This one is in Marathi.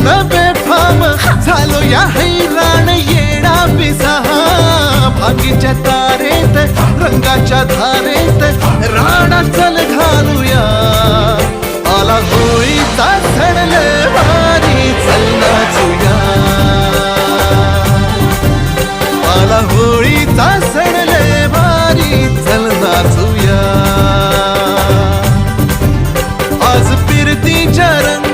मन बेफाम झालो या हैराण येडा पिसाहा भागीच्या तारेत रंगाच्या धारेत राणा चल घालूया आला होळीचा सण लय भारी चल नाचूया आला होळीचा सण लय भारी चल नाचूया आज फिरतीच्या रंग